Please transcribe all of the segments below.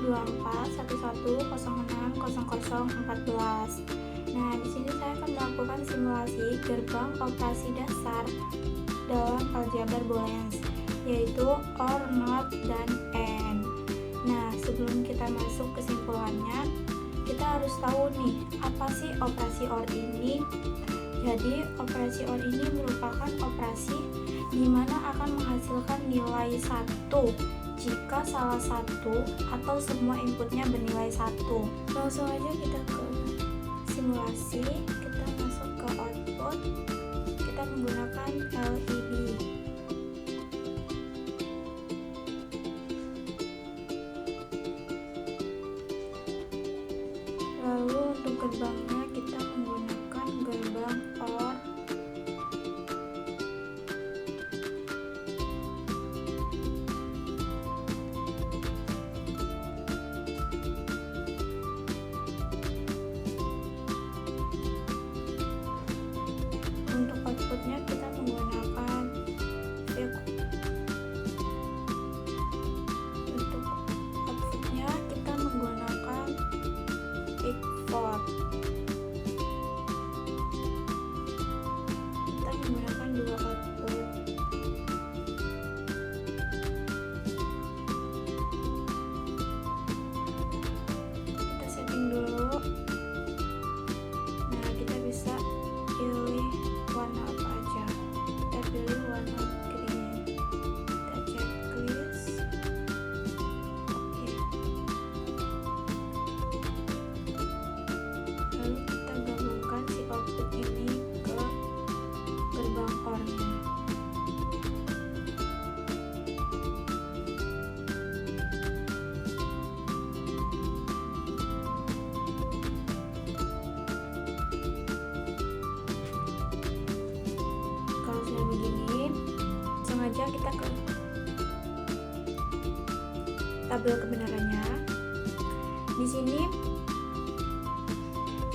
2411060014. Nah, di sini saya akan melakukan simulasi gerbang operasi dasar dalam aljabar Booleans, yaitu OR, NOT, dan AND. Nah, sebelum kita masuk kesimpulannya, kita harus tahu nih, apa sih operasi OR ini? Jadi, operasi OR ini merupakan operasi di mana akan menghasilkan nilai 1 jika salah satu atau semua inputnya bernilai 1. Langsung aja kita ke simulasi, kita masuk ke output, kita menggunakan LED. Lalu untuk gerbangnya kita menggunakan gerbang OR. Untuk outputnya kita menggunakan VIC. Untuk outputnya kita menggunakan VIC 4. Kita menggunakan dua output. Kita setting dulu. Nah, kita bisa pilih warna apa aja. Kita pilih warna green. Kita checklist. Oke. Lalu kita gabungkan si output ini ke gerbang OR-nya. Kalau sudah begini, langsung aja kita ke tabel kebenarannya. Di sini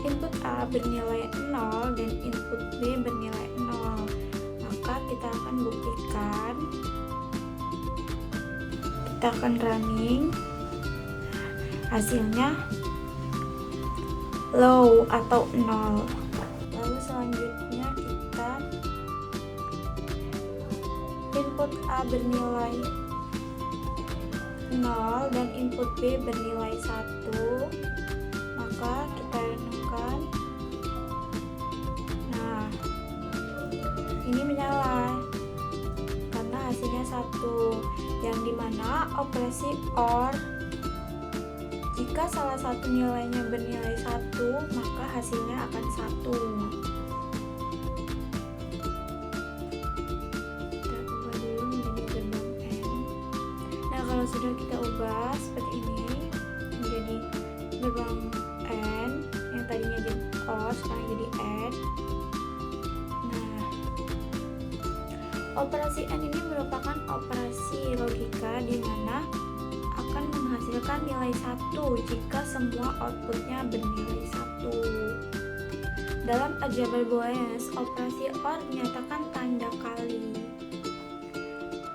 input A bernilai 0 dan input B bernilai 0. Maka kita akan buktikan. Kita akan running. Hasilnya low atau 0. Lalu selanjutnya kita input A bernilai 0 dan input B bernilai 1, maka kita renungkan. Nah, ini menyala karena hasilnya 1, yang dimana operasi OR, jika salah satu nilainya bernilai 1, maka hasilnya akan 1. Kalau sudah kita ubah seperti ini menjadi gerbang AND, yang tadinya jadi OR sekarang jadi AND. Nah, operasi AND ini merupakan operasi logika di mana akan menghasilkan nilai 1 jika semua outputnya bernilai 1. Dalam aljabar Booleans, operasi OR menyatakan tanda kali.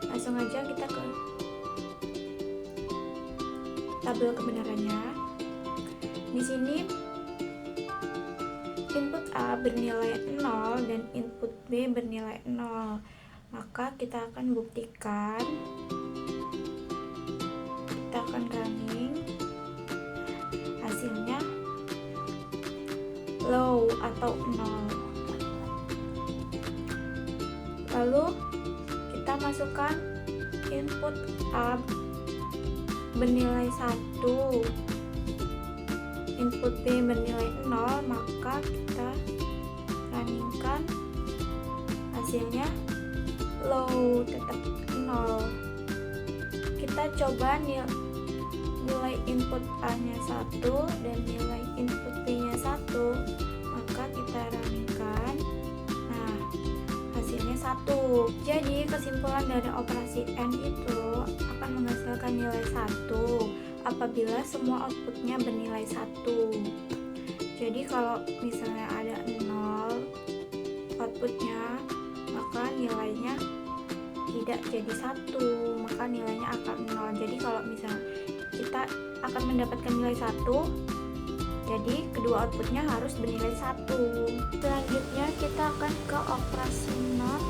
Langsung aja kita ke tabel kebenarannya. Di sini input A bernilai 0 dan input B bernilai 0. Maka kita akan buktikan. Kita akan running. Hasilnya low atau 0. Lalu kita masukkan input A bernilai 1, input B bernilai 0, maka kita runningkan. Hasilnya low, tetap 0. Kita coba nilai input A nya 1 dan nilai input B nya 1, maka kita runningkan. Nah, hasilnya 1. Jadi kesimpulan dari operasi AND itu akan menghasilkan nilai 1 apabila semua outputnya bernilai 1. Jadi kalau misalnya ada 0 outputnya, maka nilainya tidak jadi 1, maka nilainya akan 0. Jadi kalau misalnya kita kita akan mendapatkan nilai 1. Jadi kedua outputnya harus bernilai 1. Selanjutnya kita akan ke operasi NOT.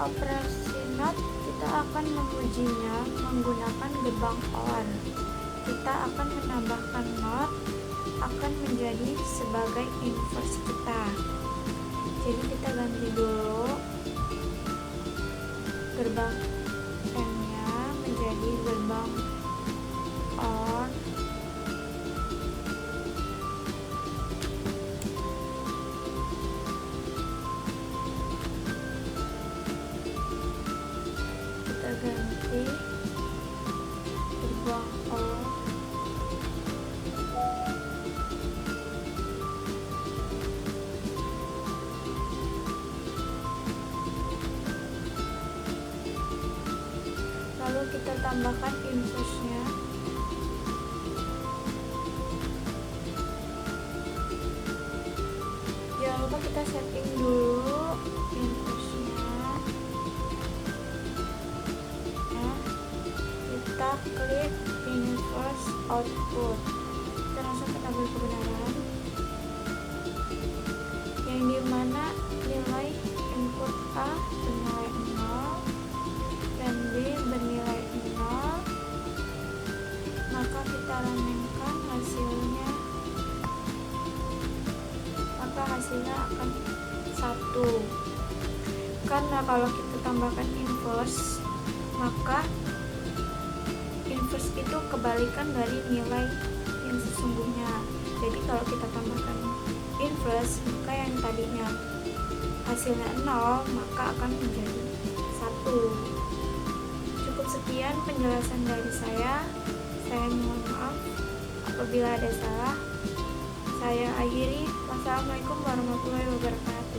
Operasi NOT kita akan mengujinya menggunakan gerbang OR. Kita akan menambahkan NOT akan menjadi sebagai inverse kita. Jadi kita ganti dulu gerbang M-nya menjadi gerbang OR. Kita ganti gerbang OR. Lalu kita tambahkan inverse-nya. Jangan lupa kita setting dulu inverse-nya. Nah, kita klik inverse output. Kita langsung ke tabel kebenaran, yang dimana nilai input A bernilai 0 dan B bernilai 0, maka kita ramekan hasilnya, maka hasilnya akan 1. Karena kalau kita tambahkan inverse, maka inverse itu kebalikan dari nilai yang sesungguhnya. Jadi kalau kita tambahkan inverse, maka yang tadinya hasilnya 0 maka akan menjadi 1. Cukup sekian penjelasan dari saya. Saya mohon maaf apabila ada salah. Saya akhiri. Wassalamualaikum warahmatullahi wabarakatuh.